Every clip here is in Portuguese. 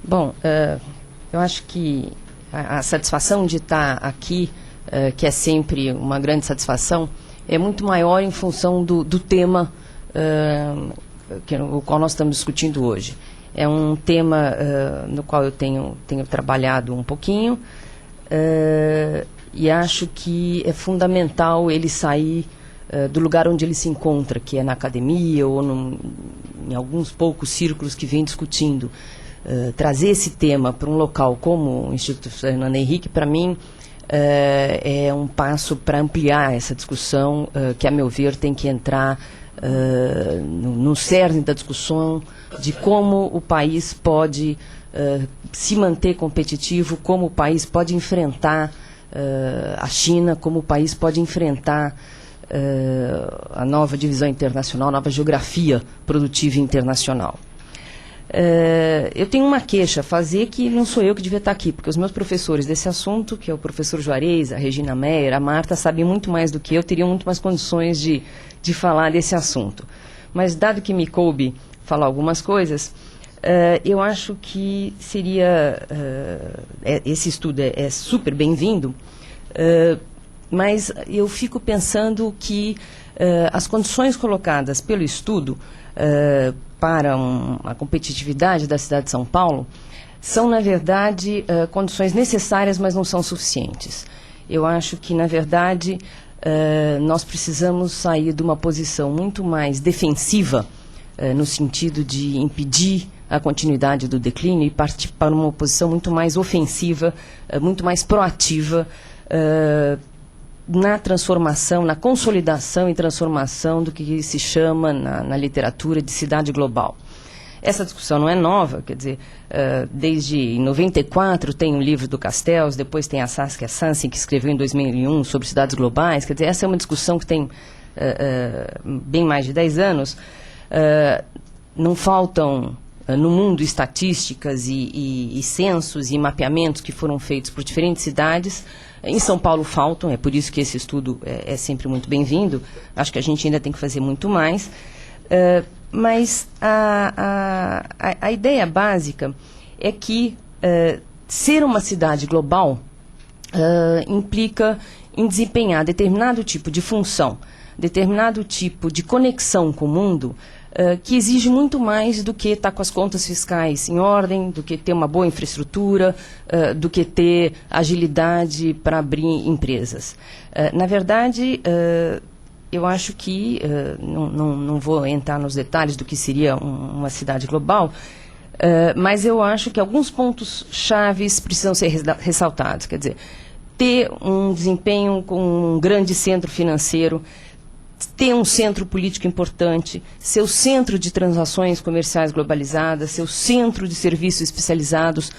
Bom, eu acho que a satisfação de estar aqui, que é sempre uma grande satisfação, é muito maior em função do tema o qual nós estamos discutindo hoje. É um tema no qual eu tenho trabalhado um pouquinho e acho que é fundamental ele sair do lugar onde ele se encontra, que é na academia ou em alguns poucos círculos que vem discutindo. Trazer esse tema para um local como o Instituto Fernando Henrique, para mim, é um passo para ampliar essa discussão, que, a meu ver, tem que entrar no cerne da discussão de como o país pode se manter competitivo, como o país pode enfrentar a China, como o país pode enfrentar a nova divisão internacional, a nova geografia produtiva internacional. Eu tenho uma queixa a fazer, que não sou eu que devia estar aqui, porque os meus professores desse assunto, que é o professor Juarez, a Regina Meyer, a Marta, sabem muito mais do que eu, teriam muito mais condições de falar desse assunto. Mas, dado que me coube falar algumas coisas, eu acho que seria... esse estudo é super bem-vindo, mas eu fico pensando que as condições colocadas pelo estudo para a competitividade da cidade de São Paulo são, na verdade, condições necessárias, mas não são suficientes. Eu acho que, na verdade, nós precisamos sair de uma posição muito mais defensiva, no sentido de impedir a continuidade do declínio, e partir para uma posição muito mais ofensiva, muito mais proativa, na transformação, na consolidação e transformação do que se chama na literatura de cidade global. Essa discussão não é nova, quer dizer, desde 94 tem um livro do Castells, depois tem a Saskia Sassen, que escreveu em 2001 sobre cidades globais, quer dizer, essa é uma discussão que tem bem mais de 10 anos. Não faltam no mundo estatísticas e censos e mapeamentos que foram feitos por diferentes cidades. Em São Paulo faltam, é por isso que esse estudo é sempre muito bem-vindo. Acho que a gente ainda tem que fazer muito mais. Mas a ideia básica é que ser uma cidade global implica em desempenhar determinado tipo de função, determinado tipo de conexão com o mundo, que exige muito mais do que estar com as contas fiscais em ordem, do que ter uma boa infraestrutura, do que ter agilidade para abrir empresas. Na verdade, eu acho que, não vou entrar nos detalhes do que seria uma cidade global, mas eu acho que alguns pontos chaves precisam ser ressaltados. Quer dizer, ter um desempenho com um grande centro financeiro, ter um centro político importante, ser o centro de transações comerciais globalizadas, ser o centro de serviços especializados,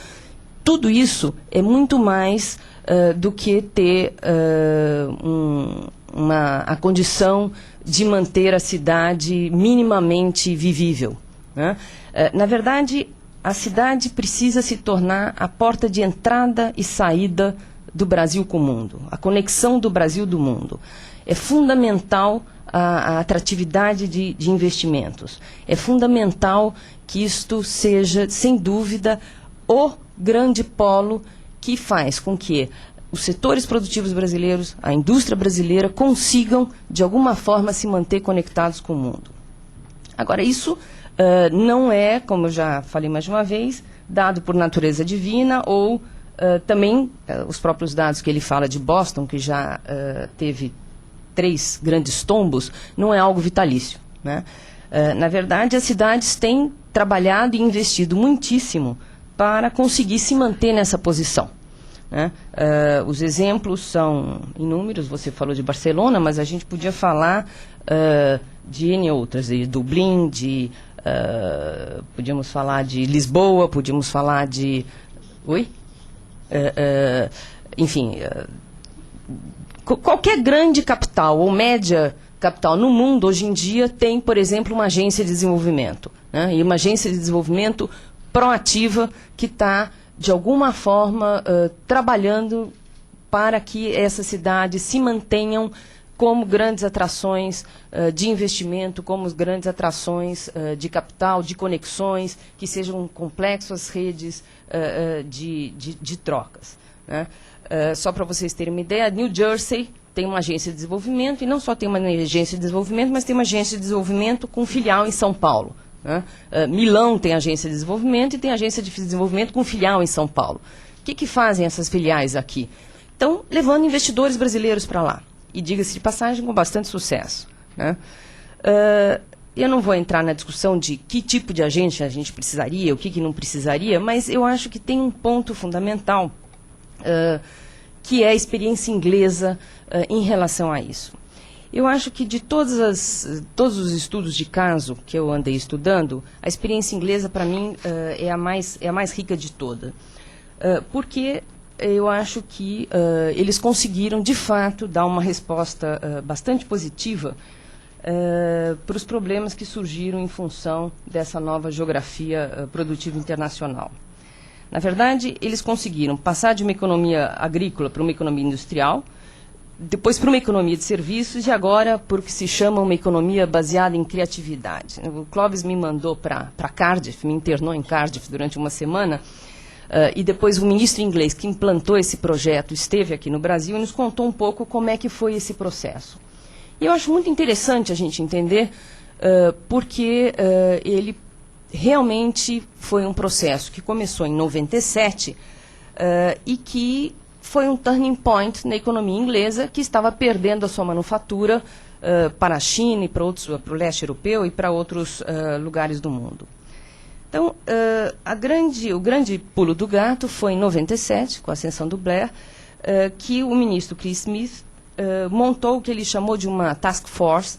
tudo isso é muito mais do que ter a condição de manter a cidade minimamente vivível, né? Na verdade, a cidade precisa se tornar a porta de entrada e saída do Brasil com o mundo, a conexão do Brasil do mundo. É fundamental a atratividade de investimentos. É fundamental que isto seja, sem dúvida, o grande polo que faz com que os setores produtivos brasileiros, a indústria brasileira, consigam, de alguma forma, se manter conectados com o mundo. Agora, isso não é, como eu já falei mais de uma vez, dado por natureza divina ou também os próprios dados que ele fala de Boston, que já teve 3 grandes tombos, não é algo vitalício, né? Na verdade, as cidades têm trabalhado e investido muitíssimo para conseguir se manter nessa posição, né? Os exemplos são inúmeros. Você falou de Barcelona, mas a gente podia falar de N outras, de Dublin, podíamos falar de Lisboa, podíamos falar de... Oi? Enfim... Qualquer grande capital ou média capital no mundo, hoje em dia, tem, por exemplo, uma agência de desenvolvimento, né? E uma agência de desenvolvimento proativa que está, de alguma forma, trabalhando para que essas cidades se mantenham como grandes atrações de investimento, como grandes atrações de capital, de conexões, que sejam complexas redes de trocas, né? Só para vocês terem uma ideia, New Jersey tem uma agência de desenvolvimento, e não só tem uma agência de desenvolvimento, mas tem uma agência de desenvolvimento com filial em São Paulo, né? Milão tem agência de desenvolvimento e tem agência de desenvolvimento com filial em São Paulo. O que fazem essas filiais aqui? Estão levando investidores brasileiros para lá. E, diga-se de passagem, com bastante sucesso, né? Eu não vou entrar na discussão de que tipo de agência a gente precisaria, o que não precisaria, mas eu acho que tem um ponto fundamental, que é a experiência inglesa em relação a isso. Eu acho que de todos os estudos de caso que eu andei estudando, a experiência inglesa, para mim, é a mais rica de toda. Porque eu acho que eles conseguiram, de fato, dar uma resposta bastante positiva para os problemas que surgiram em função dessa nova geografia produtiva internacional. Na verdade, eles conseguiram passar de uma economia agrícola para uma economia industrial, depois para uma economia de serviços e agora por o que se chama uma economia baseada em criatividade. O Clóvis me mandou para Cardiff, me internou em Cardiff durante uma semana, e depois o ministro inglês que implantou esse projeto esteve aqui no Brasil e nos contou um pouco como é que foi esse processo. E eu acho muito interessante a gente entender porque ele realmente foi um processo que começou em 97 e que foi um turning point na economia inglesa, que estava perdendo a sua manufatura para a China e para o leste europeu e para outros lugares do mundo. Então, o grande pulo do gato foi em 97, com a ascensão do Blair, que o ministro Chris Smith montou o que ele chamou de uma task force,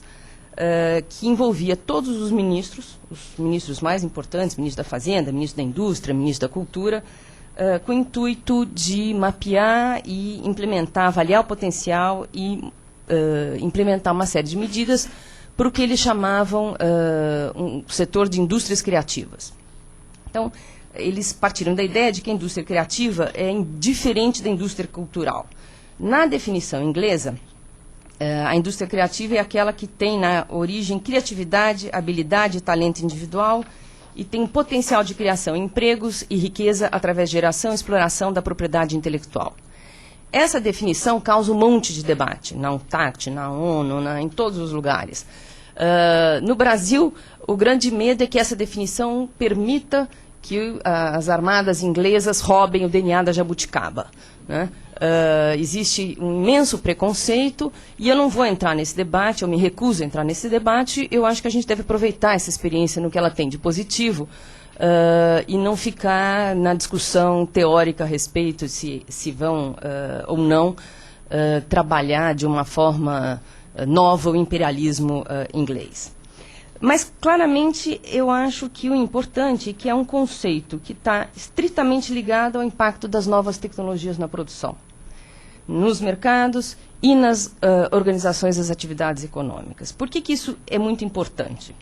que envolvia todos os ministros mais importantes, ministro da Fazenda, ministro da Indústria, ministro da Cultura, com o intuito de mapear e implementar, avaliar o potencial e implementar uma série de medidas para o que eles chamavam um setor de indústrias criativas. Então, eles partiram da ideia de que a indústria criativa é diferente da indústria cultural. Na definição inglesa, a indústria criativa é aquela que tem na origem criatividade, habilidade e talento individual e tem potencial de criação, empregos e riqueza através de geração e exploração da propriedade intelectual. Essa definição causa um monte de debate, na UNCTAD, na ONU, em todos os lugares. No Brasil, o grande medo é que essa definição permita que as armadas inglesas roubem o DNA da jabuticaba, né? Existe um imenso preconceito e eu não vou entrar nesse debate, eu me recuso a entrar nesse debate. Eu acho que a gente deve aproveitar essa experiência no que ela tem de positivo e não ficar na discussão teórica a respeito se vão ou não trabalhar de uma forma nova o imperialismo inglês. Mas, claramente, eu acho que o importante é que é um conceito que está estritamente ligado ao impacto das novas tecnologias na produção, nos mercados e nas organizações das atividades econômicas. Por que isso é muito importante?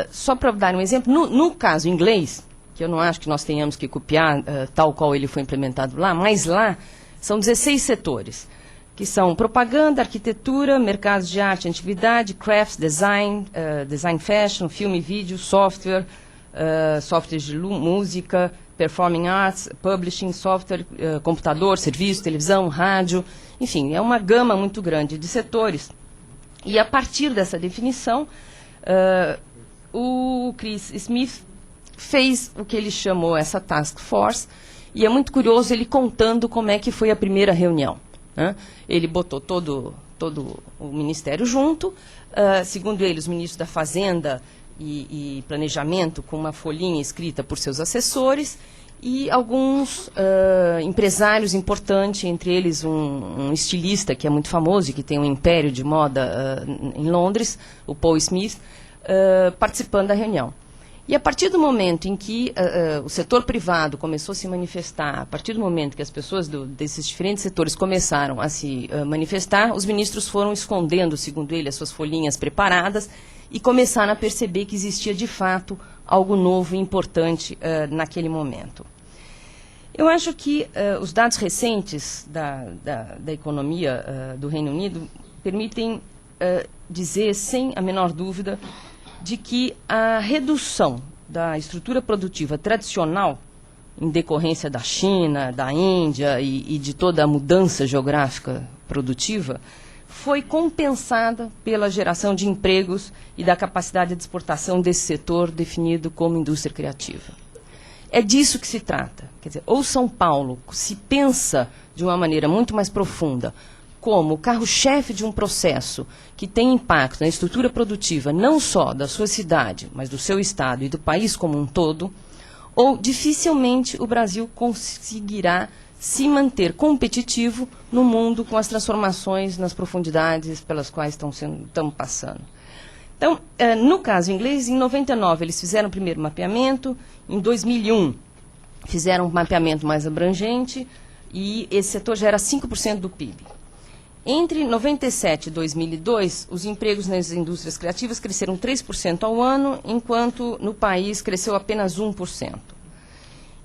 Só para dar um exemplo, no caso inglês, que eu não acho que nós tenhamos que copiar tal qual ele foi implementado lá, mas lá são 16 setores, que são propaganda, arquitetura, mercados de arte e atividade, crafts, design, design fashion, filme e vídeo, software, softwares de música, performing arts, publishing, software, computador, serviço, televisão, rádio, enfim, é uma gama muito grande de setores. E a partir dessa definição, o Chris Smith fez o que ele chamou essa task force, e é muito curioso ele contando como é que foi a primeira reunião. Ele botou todo o ministério junto, segundo ele, os ministros da Fazenda e Planejamento, com uma folhinha escrita por seus assessores, e alguns empresários importantes, entre eles um estilista que é muito famoso e que tem um império de moda em Londres, o Paul Smith, participando da reunião. E a partir do momento em que o setor privado começou a se manifestar, a partir do momento que as pessoas desses diferentes setores começaram a se manifestar, os ministros foram escondendo, segundo ele, as suas folhinhas preparadas e começaram a perceber que existia, de fato, algo novo e importante naquele momento. Eu acho que os dados recentes da economia do Reino Unido permitem dizer, sem a menor dúvida, de que a redução da estrutura produtiva tradicional, em decorrência da China, da Índia e de toda a mudança geográfica produtiva, foi compensada pela geração de empregos e da capacidade de exportação desse setor definido como indústria criativa. É disso que se trata. Quer dizer, ou São Paulo se pensa de uma maneira muito mais profunda como o carro-chefe de um processo que tem impacto na estrutura produtiva não só da sua cidade, mas do seu estado e do país como um todo, ou dificilmente o Brasil conseguirá se manter competitivo no mundo com as transformações nas profundidades pelas quais estamos passando. Então, no caso inglês, em 99 eles fizeram o primeiro mapeamento, em 2001 fizeram um mapeamento mais abrangente e esse setor já era 5% do PIB. Entre 97 e 2002, os empregos nas indústrias criativas cresceram 3% ao ano, enquanto no país cresceu apenas 1%.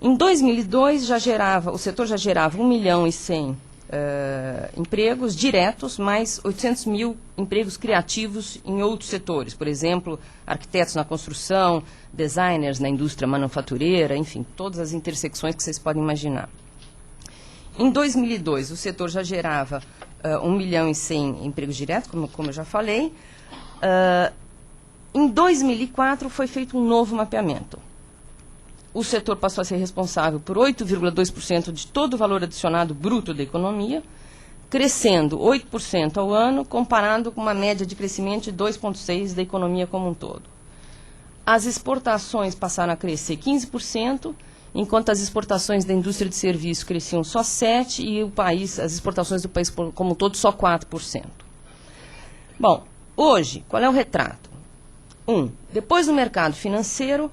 Em 2002, o setor já gerava 1.100.000 empregos diretos, mais 800 mil empregos criativos em outros setores, por exemplo, arquitetos na construção, designers na indústria manufatureira, enfim, todas as intersecções que vocês podem imaginar. Em 2002, o setor já gerava 1.100.000 empregos diretos, como eu já falei. Em 2004, foi feito um novo mapeamento. O setor passou a ser responsável por 8,2% de todo o valor adicionado bruto da economia, crescendo 8% ao ano, comparado com uma média de crescimento de 2,6% da economia como um todo. As exportações passaram a crescer 15%, enquanto as exportações da indústria de serviço cresciam só 7% e as exportações do país como um todo só 4%. Bom, hoje, qual é o retrato? Depois do mercado financeiro,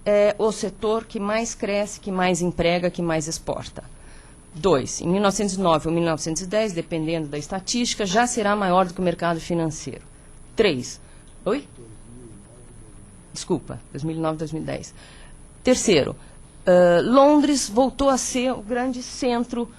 é o setor que mais cresce, que mais emprega, que mais exporta. 2, em 1909 ou 1910, dependendo da estatística, já será maior do que o mercado financeiro. 3, 2009, 2010. Terceiro, Londres voltou a ser o grande centro,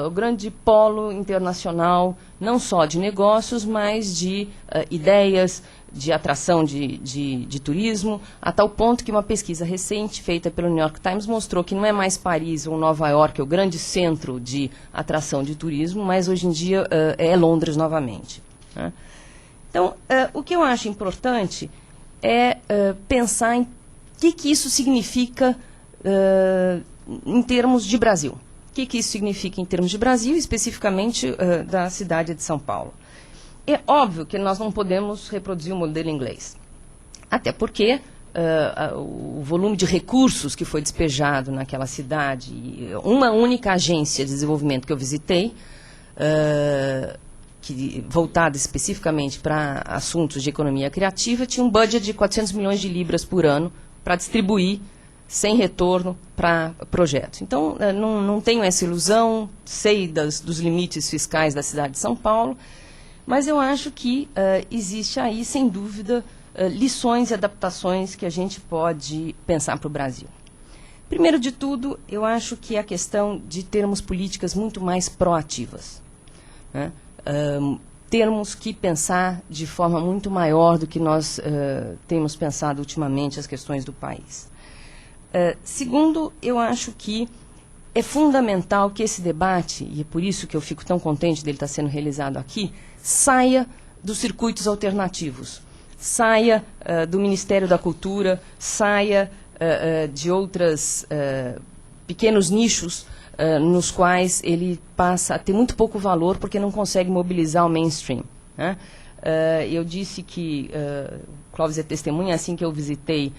o grande polo internacional, não só de negócios, mas de ideias, de atração de turismo, a tal ponto que uma pesquisa recente feita pelo New York Times mostrou que não é mais Paris ou Nova York o grande centro de atração de turismo, mas hoje em dia é Londres novamente. Né? Então, o que eu acho importante é pensar em que isso significa em termos de Brasil. O que isso significa em termos de Brasil, especificamente da cidade de São Paulo. É óbvio que nós não podemos reproduzir o modelo inglês, até porque o volume de recursos que foi despejado naquela cidade, uma única agência de desenvolvimento que eu visitei, voltada especificamente para assuntos de economia criativa, tinha um budget de 400 milhões de libras por ano para distribuir sem retorno para projetos. Então, não tenho essa ilusão, sei dos limites fiscais da cidade de São Paulo, mas eu acho que existe aí, sem dúvida, lições e adaptações que a gente pode pensar para o Brasil. Primeiro de tudo, eu acho que é a questão de termos políticas muito mais proativas. Né? Termos que pensar de forma muito maior do que nós temos pensado ultimamente as questões do país. Segundo, eu acho que é fundamental que esse debate, e é por isso que eu fico tão contente dele estar sendo realizado aqui, saia dos circuitos alternativos, saia do Ministério da Cultura, saia de outros pequenos nichos nos quais ele passa a ter muito pouco valor porque não consegue mobilizar o mainstream. Né? Eu disse que, Clóvis é testemunha, assim que eu visitei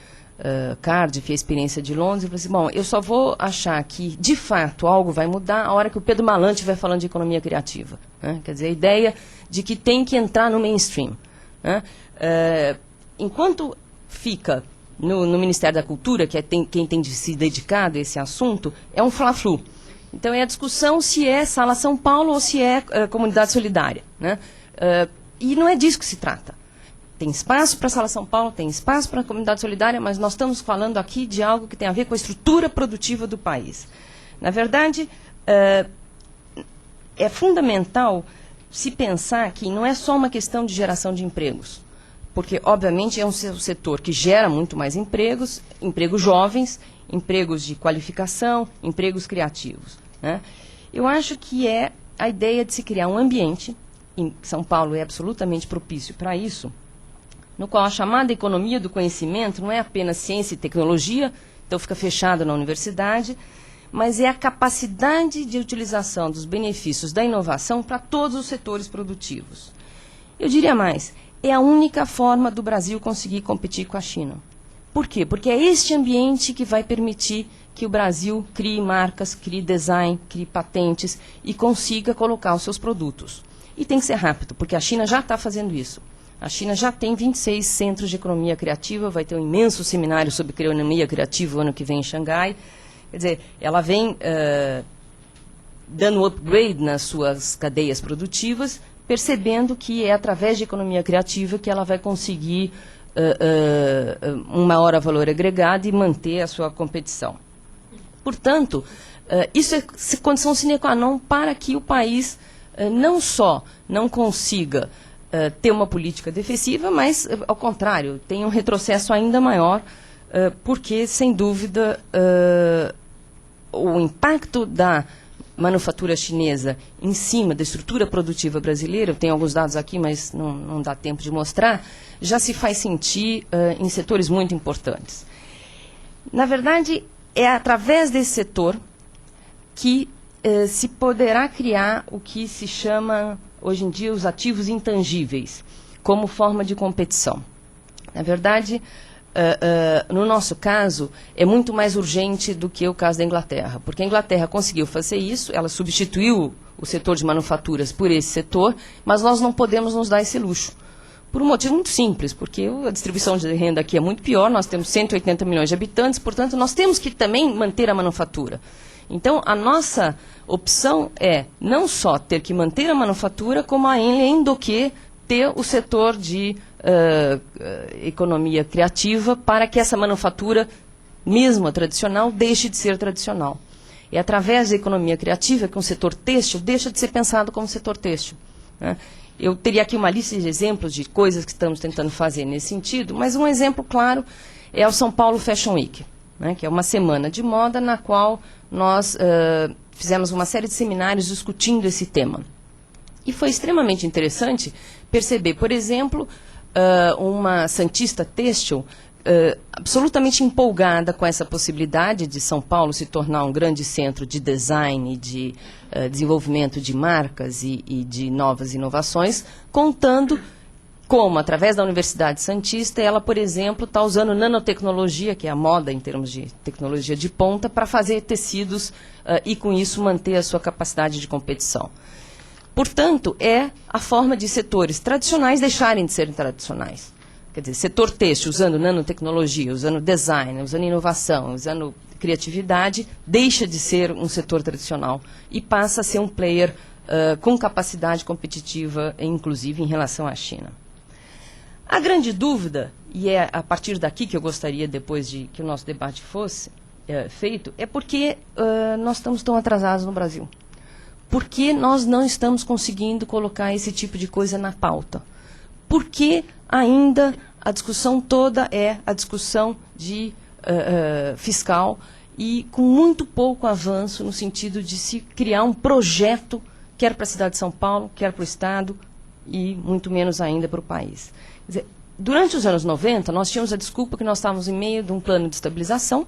Cardiff, a experiência de Londres, eu falei assim, bom, eu só vou achar que, de fato, algo vai mudar a hora que o Pedro Malan estiver falando de economia criativa. Né? Quer dizer, a ideia de que tem que entrar no mainstream. Né? Enquanto fica no Ministério da Cultura, que é quem tem se dedicado a esse assunto, é um fla-flu. Então, é a discussão se é Sala São Paulo ou se é comunidade solidária. Né? E não é disso que se trata. Tem espaço para a Sala São Paulo, tem espaço para a comunidade solidária, mas nós estamos falando aqui de algo que tem a ver com a estrutura produtiva do país. Na verdade, é fundamental se pensar que não é só uma questão de geração de empregos, porque, obviamente, é um setor que gera muito mais empregos, empregos jovens, empregos de qualificação, empregos criativos, né? Eu acho que é a ideia de se criar um ambiente, em São Paulo é absolutamente propício para isso, no qual a chamada economia do conhecimento não é apenas ciência e tecnologia, então fica fechado na universidade, mas é a capacidade de utilização dos benefícios da inovação para todos os setores produtivos. Eu diria mais, é a única forma do Brasil conseguir competir com a China. Por quê? Porque é este ambiente que vai permitir que o Brasil crie marcas, crie design, crie patentes e consiga colocar os seus produtos. E tem que ser rápido, porque a China já está fazendo isso. A China já tem 26 centros de economia criativa, vai ter um imenso seminário sobre economia criativa o ano que vem em Xangai. Quer dizer, ela vem dando upgrade nas suas cadeias produtivas, percebendo que é através de economia criativa que ela vai conseguir um maior valor agregado e manter a sua competição. Portanto, isso é condição sine qua non para que o país não só não consiga ter uma política defensiva, mas, ao contrário, tenha um retrocesso ainda maior, porque, sem dúvida, o impacto da manufatura chinesa em cima da estrutura produtiva brasileira, eu tenho alguns dados aqui, mas não dá tempo de mostrar, já se faz sentir em setores muito importantes. Na verdade, é através desse setor que se poderá criar o que se chama, hoje em dia, os ativos intangíveis, como forma de competição. Na verdade, no nosso caso, é muito mais urgente do que o caso da Inglaterra, porque a Inglaterra conseguiu fazer isso, ela substituiu o setor de manufaturas por esse setor, mas nós não podemos nos dar esse luxo. Por um motivo muito simples, porque a distribuição de renda aqui é muito pior, nós temos 180 milhões de habitantes, portanto, nós temos que também manter a manufatura. Então, a nossa opção é não só ter que manter a manufatura, como além do que ter o setor de economia criativa para que essa manufatura, mesmo a tradicional, deixe de ser tradicional. É através da economia criativa que um setor têxtil deixa de ser pensado como setor têxtil, né? Eu teria aqui uma lista de exemplos de coisas que estamos tentando fazer nesse sentido, mas um exemplo claro é o São Paulo Fashion Week, né, que é uma semana de moda na qual nós fizemos uma série de seminários discutindo esse tema. E foi extremamente interessante perceber, por exemplo, uma santista têxtil absolutamente empolgada com essa possibilidade de São Paulo se tornar um grande centro de design, de desenvolvimento de marcas e de novas inovações, contando como, através da Universidade Santista, ela, por exemplo, está usando nanotecnologia, que é a moda em termos de tecnologia de ponta, para fazer tecidos e, com isso, manter a sua capacidade de competição. Portanto, é a forma de setores tradicionais deixarem de serem tradicionais. Quer dizer, setor têxtil, usando nanotecnologia, usando design, usando inovação, usando criatividade, deixa de ser um setor tradicional e passa a ser um player com capacidade competitiva, inclusive em relação à China. A grande dúvida, e é a partir daqui que eu gostaria depois de que o nosso debate fosse feito, é porque nós estamos tão atrasados no Brasil. Por que nós não estamos conseguindo colocar esse tipo de coisa na pauta? Por que ainda a discussão toda é a discussão de fiscal e com muito pouco avanço no sentido de se criar um projeto, quer para a cidade de São Paulo, quer para o Estado e muito menos ainda para o país. Quer dizer, durante os anos 90, nós tínhamos a desculpa que nós estávamos em meio de um plano de estabilização,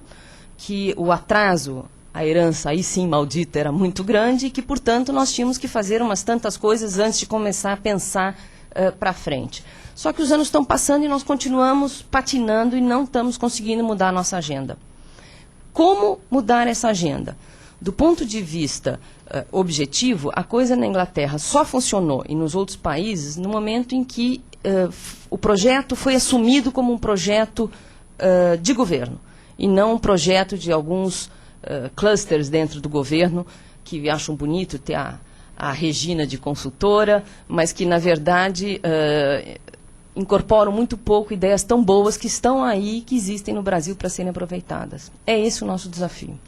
que o atraso, a herança aí sim maldita era muito grande e que, portanto, nós tínhamos que fazer umas tantas coisas antes de começar a pensar para frente. Só que os anos estão passando e nós continuamos patinando e não estamos conseguindo mudar a nossa agenda. Como mudar essa agenda? Do ponto de vista objetivo, a coisa na Inglaterra só funcionou e nos outros países no momento em que o projeto foi assumido como um projeto de governo e não um projeto de alguns clusters dentro do governo que acham bonito ter a Regina de consultora, mas que, na verdade, incorporam muito pouco ideias tão boas que estão aí, que existem no Brasil para serem aproveitadas. É esse o nosso desafio.